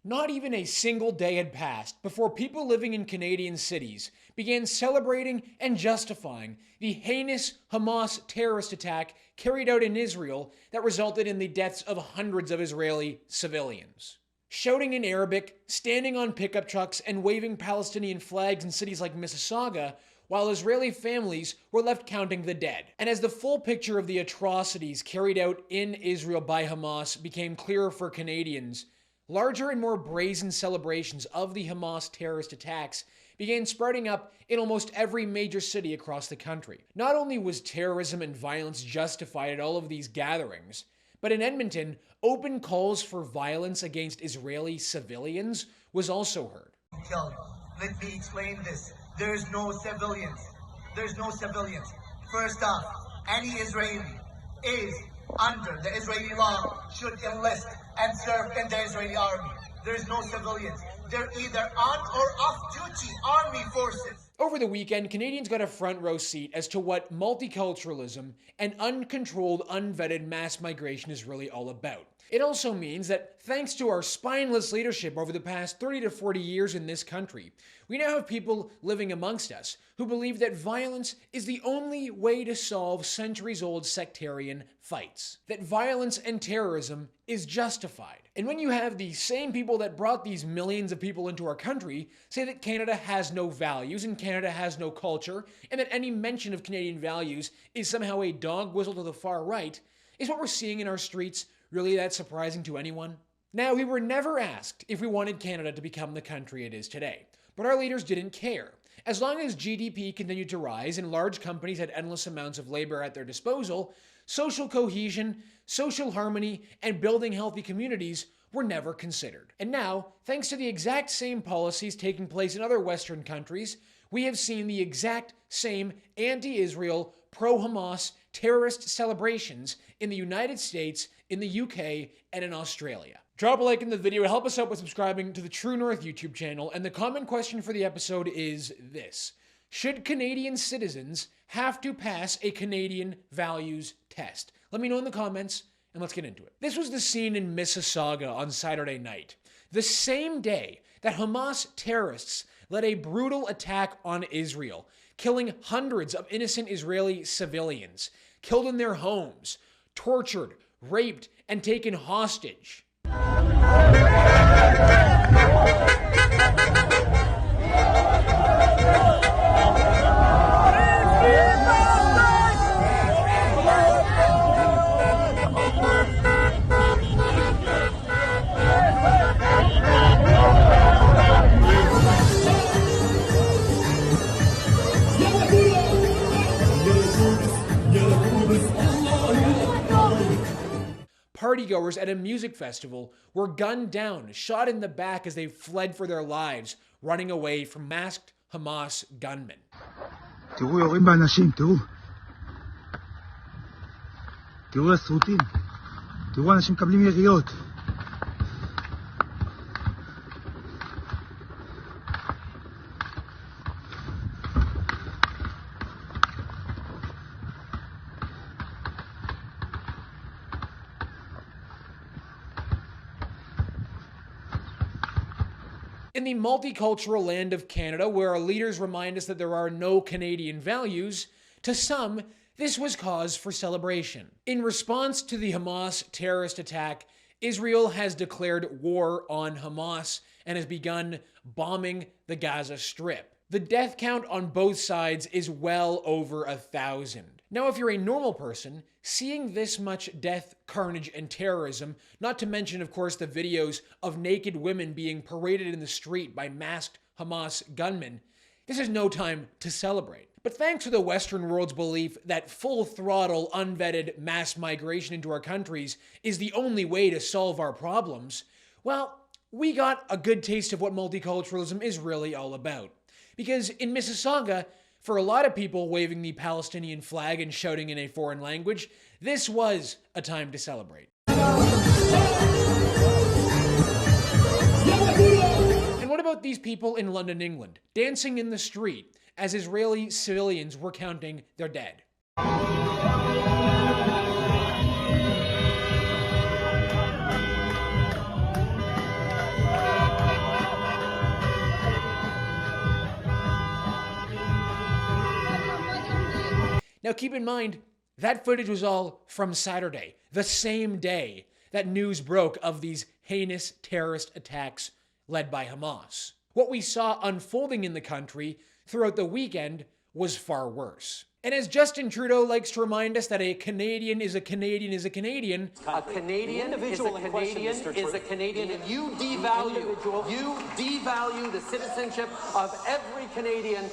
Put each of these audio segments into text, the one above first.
Not even a single day had passed before people living in Canadian cities began celebrating and justifying the heinous Hamas terrorist attack carried out in Israel that resulted in the deaths of hundreds of Israeli civilians. Shouting in Arabic, standing on pickup trucks, and waving Palestinian flags in cities like Mississauga, while Israeli families were left counting the dead. And as the full picture of the atrocities carried out in Israel by Hamas became clearer for Canadians, larger and more brazen celebrations of the Hamas terrorist attacks began sprouting up in almost every major city across the country. Not only was terrorism and violence justified at all of these gatherings, but in Edmonton, open calls for violence against Israeli civilians was also heard. Let me explain this. There's no civilians. There's no civilians. First off, any Israeli is under the Israeli law should enlist and serve in the Israeli army. There's no civilians. They're either on or off duty army forces. Over the weekend, Canadians got a front row seat as to what multiculturalism and uncontrolled, unvetted mass migration is really all about. It also means that thanks to our spineless leadership over the past 30 to 40 years in this country, we now have people living amongst us who believe that violence is the only way to solve centuries-old sectarian fights. That violence and terrorism is justified. And when you have the same people that brought these millions of people into our country say that Canada has no values and Canada has no culture, and that any mention of Canadian values is somehow a dog whistle to the far right, is what we're seeing in our streets really that surprising to anyone? Now, we were never asked if we wanted Canada to become the country it is today, but our leaders didn't care. As long as GDP continued to rise and large companies had endless amounts of labor at their disposal, social cohesion, social harmony, and building healthy communities were never considered. And now, thanks to the exact same policies taking place in other Western countries, we have seen the exact same anti-Israel, pro-Hamas terrorist celebrations in the United States, in the UK, and in Australia. Drop a like in the video to help us out with subscribing to the True North YouTube channel, and the comment question for the episode is this: should Canadian citizens have to pass a Canadian values test? Let me know in the comments, and let's get into it. This was the scene in Mississauga on Saturday night, the same day that Hamas terrorists led a brutal attack on Israel, killing hundreds of innocent Israeli civilians, killed in their homes, tortured, raped, and taken hostage. Partygoers at a music festival were gunned down, shot in the back as they fled for their lives, running away from masked Hamas gunmen. תראו, יורים באנשים, תראו. תראו לסרוטים. תראו, אנשים מקבלים יריות. In the multicultural land of Canada, where our leaders remind us that there are no Canadian values, to some, this was cause for celebration. In response to the Hamas terrorist attack, Israel has declared war on Hamas and has begun bombing the Gaza Strip. The death count on both sides is well over 1,000. Now, if you're a normal person, seeing this much death, carnage, and terrorism, not to mention, of course, the videos of naked women being paraded in the street by masked Hamas gunmen, this is no time to celebrate. But thanks to the Western world's belief that full-throttle, unvetted mass migration into our countries is the only way to solve our problems, well, we got a good taste of what multiculturalism is really all about. Because in Mississauga, for a lot of people waving the Palestinian flag and shouting in a foreign language, this was a time to celebrate. And what about these people in London, England, dancing in the street as Israeli civilians were counting their dead? Now keep in mind, that footage was all from Saturday, the same day that news broke of these heinous terrorist attacks led by Hamas. What we saw unfolding in the country throughout the weekend was far worse. And as Justin Trudeau likes to remind us that a Canadian is a Canadian is a Canadian. A Canadian is a Canadian is a Canadian, and you devalue the citizenship of every Canadian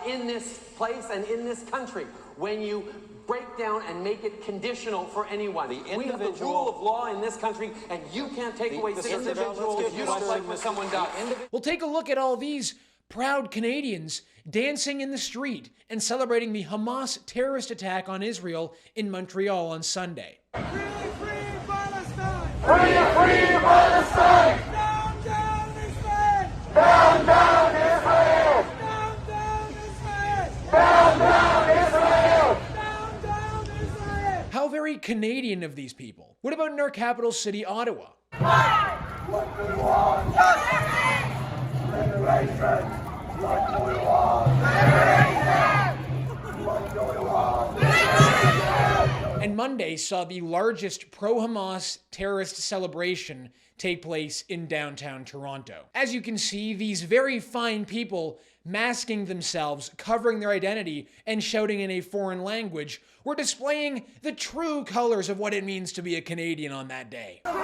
in this place and in this country when you break down and make it conditional for anyone. We have the rule of law in this country, and you can't take away citizenship if you don't like what someone does. We'll take a look at all these proud Canadians dancing in the street and celebrating the Hamas terrorist attack on Israel in Montreal on Sunday. Free, free Palestine! Free, free Palestine! Down, down Israel! Down, down Israel! Down, down Israel! Down, down Israel! Down, down Israel! How very Canadian of these people. What about in our capital city, Ottawa? What do we want? Justice! Liberation! What do we want? Liberation! What do we want? Liberation! And Monday saw the largest pro-Hamas terrorist celebration take place in downtown Toronto. As you can see, these very fine people masking themselves, covering their identity, and shouting in a foreign language were displaying the true colors of what it means to be a Canadian on that day. Where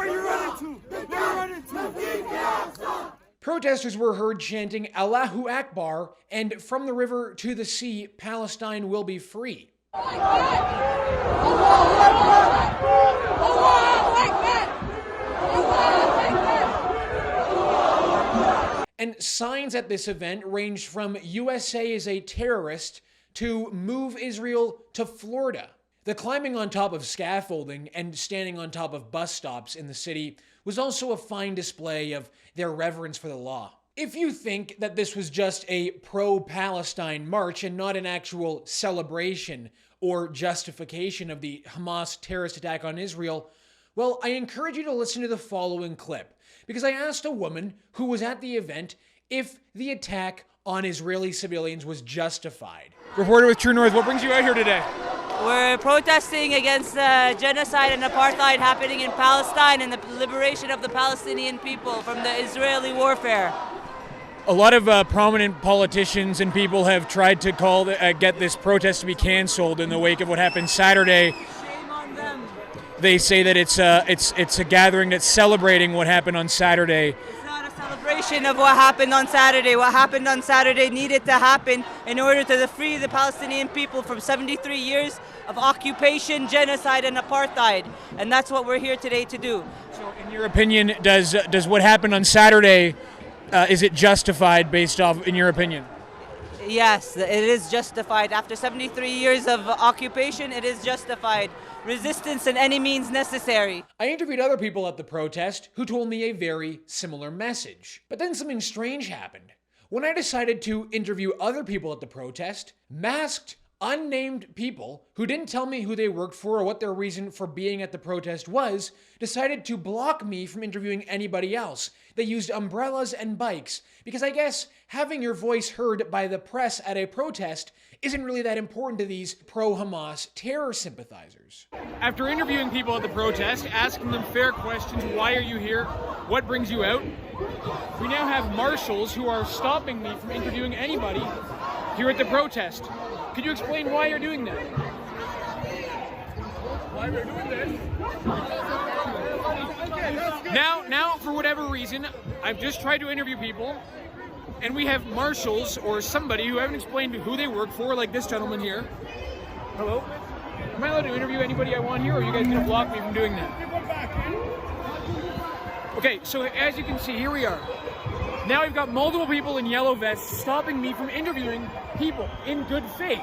you running to? Where you running to? Protesters were heard chanting Allahu Akbar and from the river to the sea, Palestine will be free. And signs at this event ranged from USA is a terrorist to move Israel to Florida. The climbing on top of scaffolding and standing on top of bus stops in the city was also a fine display of their reverence for the law. If you think that this was just a pro-Palestine march and not an actual celebration or justification of the Hamas terrorist attack on Israel, well, I encourage you to listen to the following clip, because I asked a woman who was at the event if the attack on Israeli civilians was justified. Reporter with True North, what brings you out here today? We're protesting against the genocide and apartheid happening in Palestine and the liberation of the Palestinian people from the Israeli warfare. A lot of prominent politicians and people have tried to get this protest to be canceled in the wake of what happened Saturday. Shame on them. They say that it's a gathering that's celebrating what happened on Saturday. It's not a celebration of what happened on Saturday. What happened on Saturday needed to happen in order to free the Palestinian people from 73 years of occupation, genocide, and apartheid. And that's what we're here today to do. So in your opinion, does what happened on Saturday, is it justified based off, in your opinion? Yes, it is justified. After 73 years of occupation, it is justified. Resistance in any means necessary. I interviewed other people at the protest who told me a very similar message. But then something strange happened. When I decided to interview other people at the protest, masked, unnamed people who didn't tell me who they worked for or what their reason for being at the protest was, decided to block me from interviewing anybody else. They used umbrellas and bikes, because I guess having your voice heard by the press at a protest isn't really that important to these pro-Hamas terror sympathizers. After interviewing people at the protest, asking them fair questions, why are you here? What brings you out? We now have marshals who are stopping me from interviewing anybody here at the protest. Could you explain why you're doing that? Why we're doing this? Now, for whatever reason, I've just tried to interview people, and we have marshals or somebody who haven't explained who they work for, like this gentleman here. Hello? Am I allowed to interview anybody I want here, or are you guys going to block me from doing that? Okay, so as you can see, here we are. Now we've got multiple people in yellow vests stopping me from interviewing people in good faith.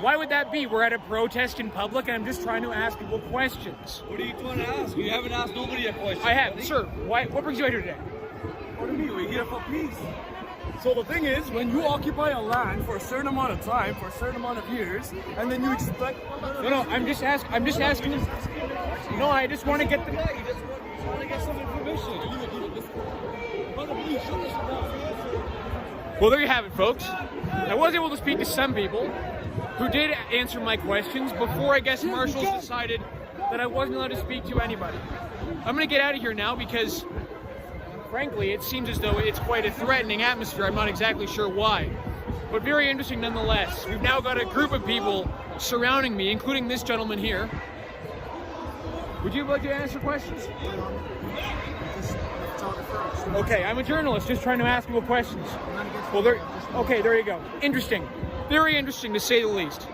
Why would that be? We're at a protest in public and I'm just trying to ask people questions. What are you trying to ask? You haven't asked nobody a question. I have. Sir, what brings you out here today? What do you mean? We're here for peace. So the thing is, when you occupy a land for a certain amount of time, for a certain amount of years, and then you expect... No, I'm just asking. No, I just want to get the. You just want to get some information. Well, there you have it, folks. I was able to speak to some people who did answer my questions before, I guess, marshals decided that I wasn't allowed to speak to anybody. I'm going to get out of here now because, frankly, it seems as though it's quite a threatening atmosphere. I'm not exactly sure why, but very interesting nonetheless. We've now got a group of people surrounding me, including this gentleman here. Would you like to answer questions? Okay, I'm a journalist, just trying to ask people questions. Well, there you go. Interesting. Very interesting, to say the least.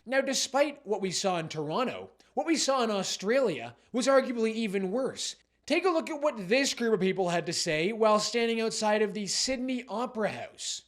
Now, despite what we saw in Toronto, what we saw in Australia was arguably even worse. Take a look at what this group of people had to say while standing outside of the Sydney Opera House.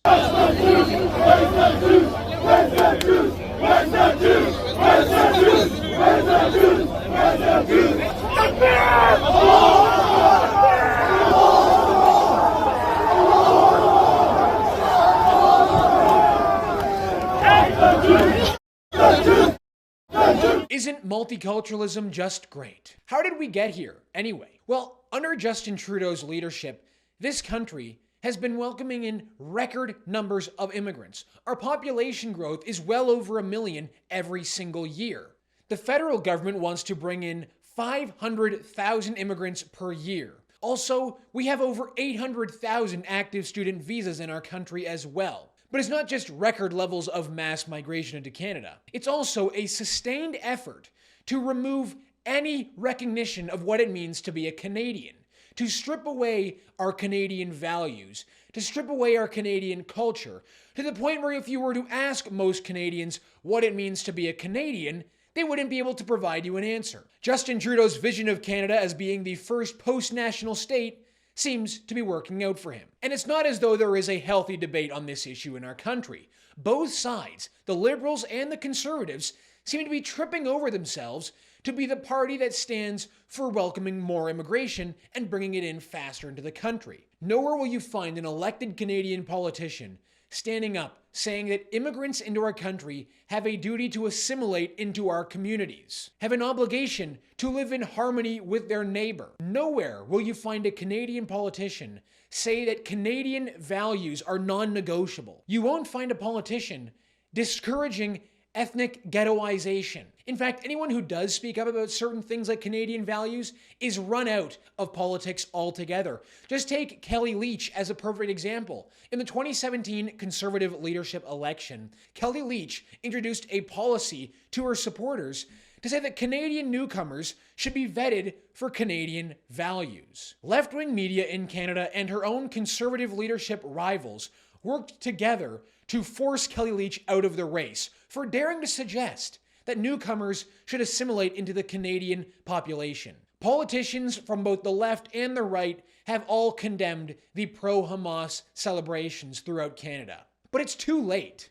Isn't multiculturalism just great? How did we get here, anyway? Well, under Justin Trudeau's leadership, this country has been welcoming in record numbers of immigrants. Our population growth is well over 1 million every single year. The federal government wants to bring in 500,000 immigrants per year. Also, we have over 800,000 active student visas in our country as well. But it's not just record levels of mass migration into Canada. It's also a sustained effort to remove any recognition of what it means to be a Canadian, to strip away our Canadian values, to strip away our Canadian culture, to the point where if you were to ask most Canadians what it means to be a Canadian, they wouldn't be able to provide you an answer. Justin Trudeau's vision of Canada as being the first post-national state seems to be working out for him. And it's not as though there is a healthy debate on this issue in our country. Both sides, the Liberals and the Conservatives, seem to be tripping over themselves to be the party that stands for welcoming more immigration and bringing it in faster into the country. Nowhere will you find an elected Canadian politician standing up saying that immigrants into our country have a duty to assimilate into our communities, have an obligation to live in harmony with their neighbor. Nowhere will you find a Canadian politician say that Canadian values are non-negotiable. You won't find a politician discouraging ethnic ghettoization. In fact, anyone who does speak up about certain things like Canadian values is run out of politics altogether. Just take Kelly Leitch as a perfect example. In the 2017 Conservative leadership election, Kelly Leitch introduced a policy to her supporters to say that Canadian newcomers should be vetted for Canadian values. Left-wing media in Canada and her own Conservative leadership rivals worked together to force Kelly Leitch out of the race for daring to suggest that newcomers should assimilate into the Canadian population. Politicians from both the left and the right have all condemned the pro-Hamas celebrations throughout Canada. But it's too late,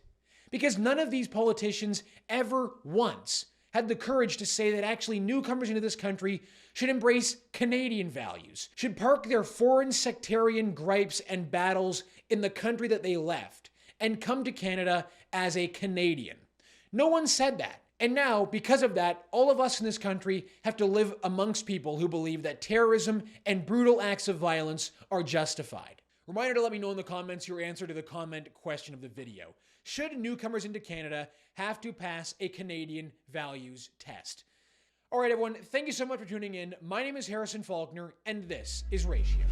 because none of these politicians ever once had the courage to say that actually newcomers into this country should embrace Canadian values, should park their foreign sectarian gripes and battles in the country that they left, and come to Canada as a Canadian. No one said that. And now, because of that, all of us in this country have to live amongst people who believe that terrorism and brutal acts of violence are justified. Reminder to let me know in the comments your answer to the comment question of the video. Should newcomers into Canada have to pass a Canadian values test? All right, everyone, thank you so much for tuning in. My name is Harrison Faulkner, and this is Ratio.